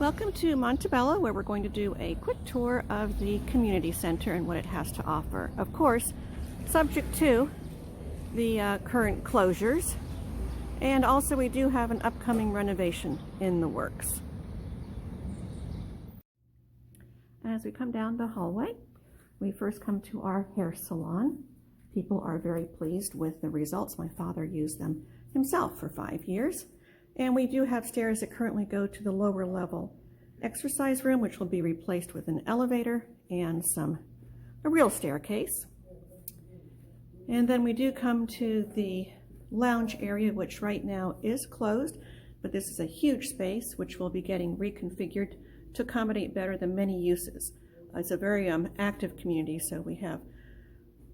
Welcome to Montebello, where we're going to do a quick tour of the community center and what it has to offer. Of course, subject to the current closures, and also we do have an upcoming renovation in the works. As we come down the hallway, we first come to our hair salon. People are very pleased with the results. My father used them himself for 5 years. And we do have stairs that currently go to the lower level exercise room, which will be replaced with an elevator and a real staircase. And then we do come to the lounge area, which right now is closed, but this is a huge space which will be getting reconfigured to accommodate better the many uses. It's a very active community, so we have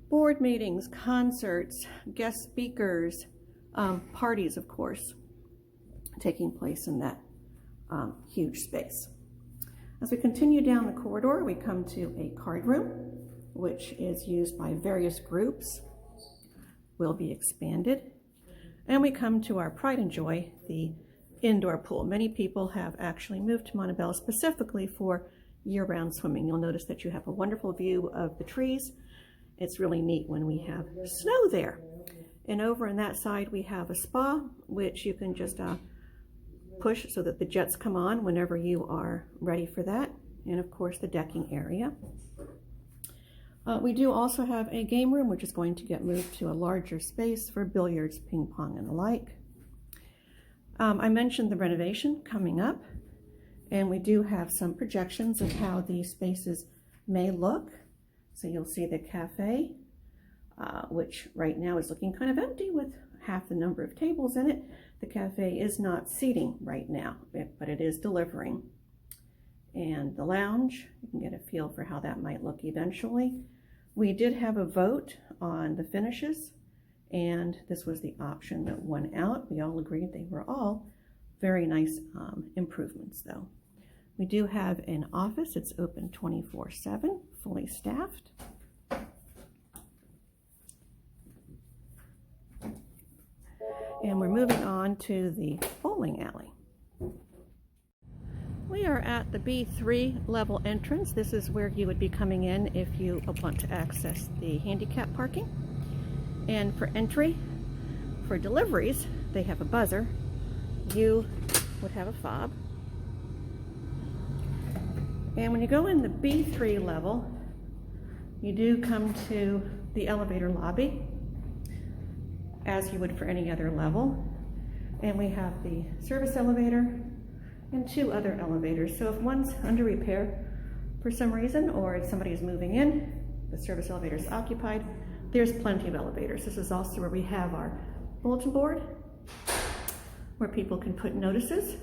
board meetings, concerts, guest speakers, parties, of course, taking place in that huge space. As we continue down the corridor, we come to a card room, which is used by various groups, will be expanded. And we come to our pride and joy, the indoor pool. Many people have actually moved to Montebello specifically for year-round swimming. You'll notice that you have a wonderful view of the trees. It's really neat when we have snow there. And over on that side, we have a spa, which you can just push so that the jets come on whenever you are ready for that. And of course, the decking area. We do also have a game room, which is going to get moved to a larger space for billiards, ping pong, and the like. I mentioned the renovation coming up, and we do have some projections of how these spaces may look. So you'll see the cafe, which right now is looking kind of empty with half the number of tables in it. The cafe is not seating right now, but it is delivering. And the lounge, you can get a feel for how that might look eventually. We did have a vote on the finishes, and this was the option that won out. We all agreed they were all very nice improvements, though. We do have an office. It's open 24/7, fully staffed. And we're moving on to the bowling alley. We are at the B3 level entrance. This is where you would be coming in if you want to access the handicap parking. And for entry, for deliveries, they have a buzzer. You would have a fob. And when you go in the B3 level, you do come to the elevator lobby, as you would for any other level. And we have the service elevator and 2 other elevators. So if one's under repair for some reason, or if somebody is moving in, the service elevator is occupied, there's plenty of elevators. This is also where we have our bulletin board, where people can put notices.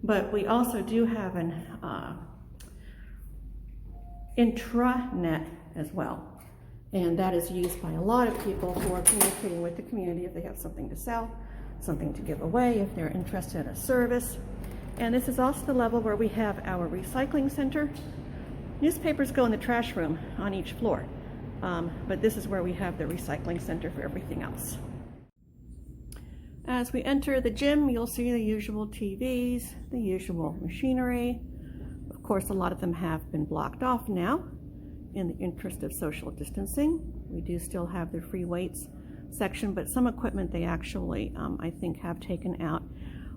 But we also do have an intranet as well. And that is used by a lot of people who are communicating with the community if they have something to sell, something to give away, if they're interested in a service. And this is also the level where we have our recycling center. Newspapers go in the trash room on each floor, but this is where we have the recycling center for everything else. As we enter the gym, you'll see the usual TVs, the usual machinery. Of course, a lot of them have been blocked off now in the interest of social distancing. We do still have the free weights section, but some equipment they actually, I think, have taken out.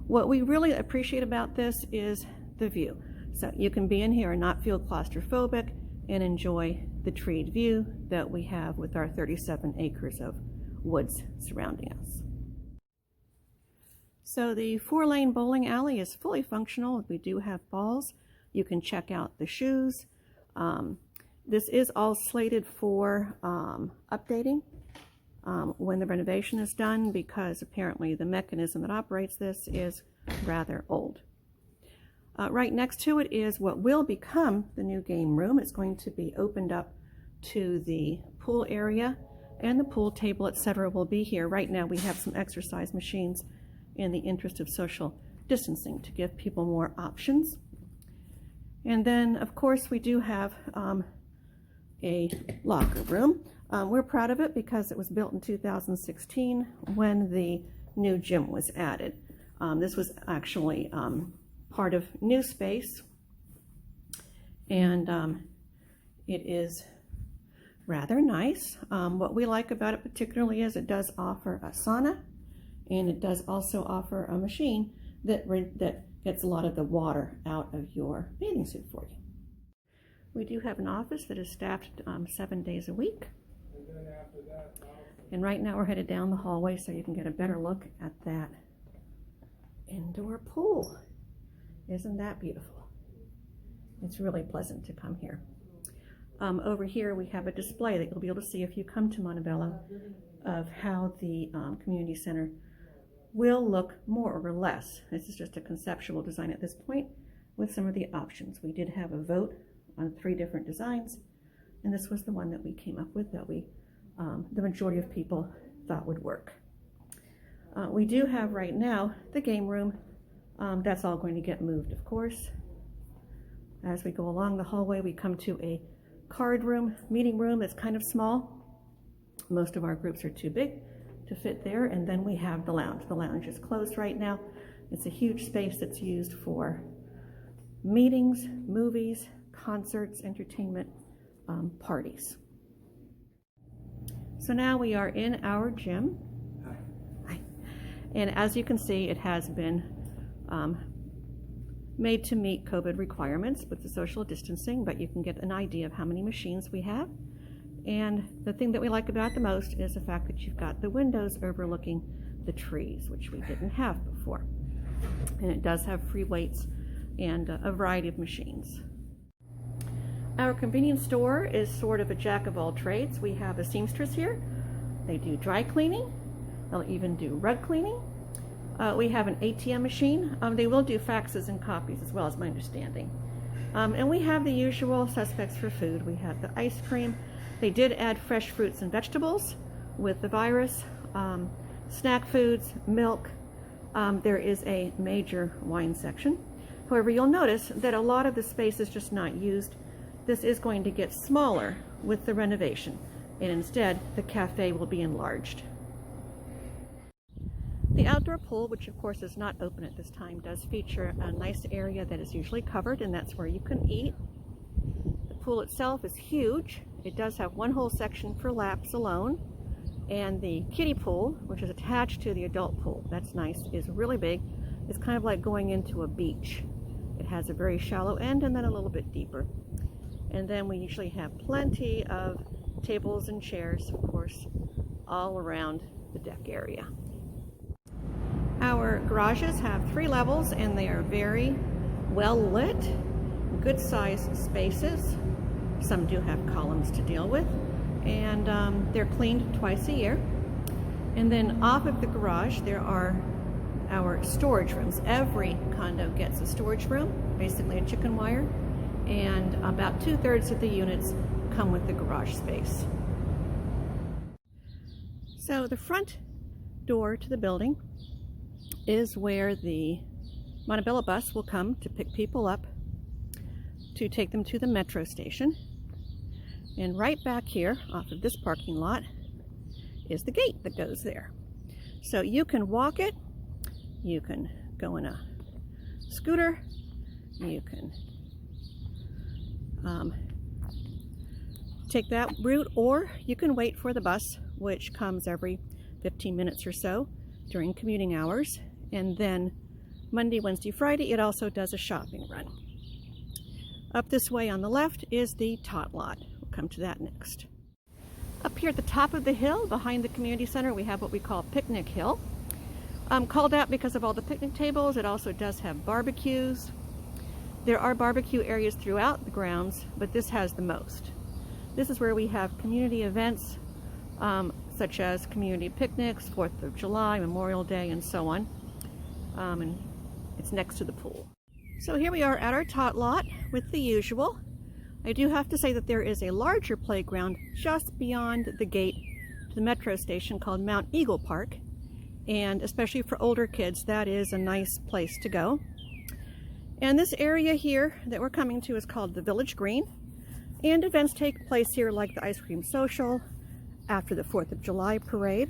What we really appreciate about this is the view. So you can be in here and not feel claustrophobic and enjoy the treed view that we have with our 37 acres of woods surrounding us. So the 4-lane bowling alley is fully functional. We do have balls. You can check out the shoes. This is all slated for updating when the renovation is done, because apparently the mechanism that operates this is rather old. Right next to it is what will become the new game room. It's going to be opened up to the pool area, and the pool table, etc. will be here. Right now we have some exercise machines in the interest of social distancing to give people more options. And then, of course, we do have a locker room. We're proud of it because it was built in 2016 when the new gym was added. This was actually part of new space, and it is rather nice. What we like about it particularly is it does offer a sauna, and it does also offer a machine that gets a lot of the water out of your bathing suit for you. We do have an office that is staffed 7 days a week. And right now we're headed down the hallway so you can get a better look at that indoor pool. Isn't that beautiful? It's really pleasant to come here. Over here we have a display that you'll be able to see if you come to Montebello of how the community center will look more or less. This is just a conceptual design at this point with some of the options. We did have a vote on 3 different designs, and this was the one that we came up with that the majority of people thought would work. We do have right now the game room. That's all going to get moved, of course. As we go along the hallway, we come to a card room, meeting room that's kind of small. Most of our groups are too big to fit there. And then we have the lounge. The lounge is closed right now. It's a huge space that's used for meetings, movies, concerts, entertainment, parties. So now we are in our gym. Hi. And as you can see, it has been made to meet COVID requirements with the social distancing, but you can get an idea of how many machines we have. And the thing that we like about it the most is the fact that you've got the windows overlooking the trees, which we didn't have before. And it does have free weights and a variety of machines. Our convenience store is sort of a jack of all trades. We have a seamstress here. They do dry cleaning. They'll even do rug cleaning. We have an ATM machine. They will do faxes and copies as well, as my understanding. And we have the usual suspects for food. We have the ice cream. They did add fresh fruits and vegetables with the virus, snack foods, milk. There is a major wine section. However, you'll notice that a lot of the space is just not used. This is going to get smaller with the renovation, and instead the cafe will be enlarged. The outdoor pool, which of course is not open at this time, does feature a nice area that is usually covered, and that's where you can eat. The pool itself is huge. It does have one whole section for laps alone, and the kiddie pool, which is attached to the adult pool, that's nice, is really big. It's kind of like going into a beach. It has a very shallow end and then a little bit deeper. And then we usually have plenty of tables and chairs, of course, all around the deck area. Our garages have 3 levels, and they are very well lit, good sized spaces. Some do have columns to deal with, and they're cleaned twice a year. And then off of the garage, there are our storage rooms. Every condo gets a storage room, basically a chicken wire, and about 2/3 of the units come with the garage space. So the front door to the building is where the Montebello bus will come to pick people up to take them to the metro station. And right back here off of this parking lot is the gate that goes there. So you can walk it, you can go in a scooter, you can take that route, or you can wait for the bus, which comes every 15 minutes or so during commuting hours. And then Monday, Wednesday, Friday, it also does a shopping run. Up this way on the left is the tot lot. We'll come to that next. Up here at the top of the hill behind the community center, we have what we call Picnic Hill. Called out because of all the picnic tables. It also does have barbecues. There are barbecue areas throughout the grounds, but this has the most. This is where we have community events, such as community picnics, 4th of July, Memorial Day, and so on. And it's next to the pool. So here we are at our tot lot with the usual. I do have to say that there is a larger playground just beyond the gate to the metro station called Mount Eagle Park. And especially for older kids, that is a nice place to go. And this area here that we're coming to is called the Village Green. And events take place here like the Ice Cream Social after the 4th of July parade.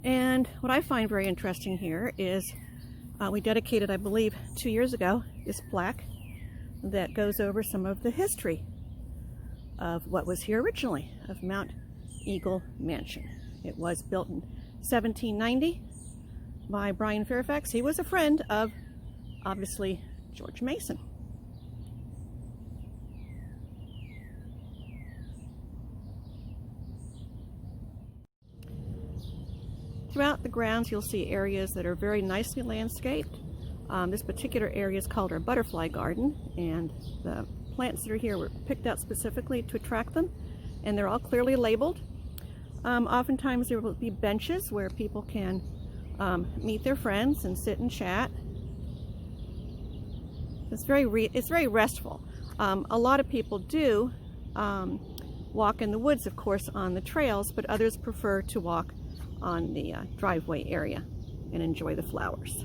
And what I find very interesting here is We dedicated, I believe, 2 years ago, this plaque that goes over some of the history of what was here originally, of Mount Eagle Mansion. It was built in 1790 by Brian Fairfax. He was a friend of, obviously, George Mason. Throughout the grounds, you'll see areas that are very nicely landscaped. This particular area is called our butterfly garden, and the plants that are here were picked out specifically to attract them, and they're all clearly labeled. Oftentimes there will be benches where people can meet their friends and sit and chat. It's very restful. A lot of people do walk in the woods, of course, on the trails, but others prefer to walk on the driveway area and enjoy the flowers.